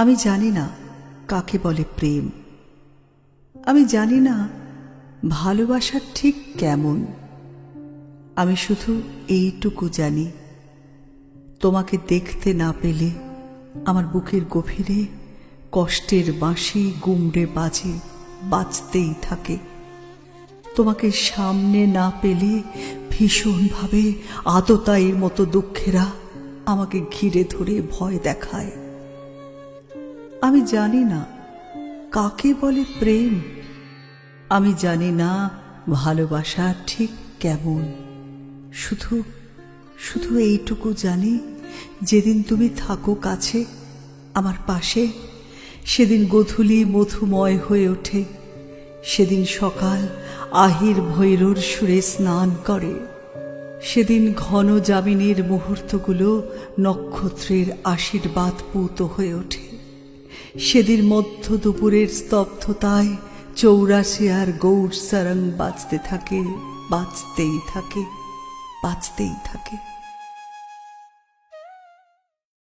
আমি জানি না কাকে বলে প্রেম, আমি জানি না ভালোবাসা ঠিক কেমন। আমি শুধু এইটুকু জানি, তোমাকে দেখতে না পেলে আমার বুকের গভীরে কষ্টের বাঁশি গুমড়ে বাজে, বাজতেই থাকে। তোমাকে সামনে না পেলে ভীষণভাবে আততায়ীর মতো দুঃখেরা আমাকে ঘিরে ধরে ভয় দেখায়। আমি জানি না কাকে বলে প্রেম, আমি জানি না ভালোবাসা ঠিক কেমন। শুধু শুধু এইটুকু জানি, যেদিন তুমি থাকো কাছে আমার পাশে, সেদিন গোধূলি মধুময় হয়ে ওঠে, সেদিন সকাল আহির ভৈরর সুরে স্নান করে, সেদিন ঘন যামিনীর মুহূর্তগুলো নক্ষত্রের আশীর্বাদ পূত হয়ে ওঠে, সেদিন মধ্য দুপুরের স্তব্ধতায় 84 আর গৌর সারং বাজতে থাকে, বাজতেই থাকে, বাজতেই থাকে।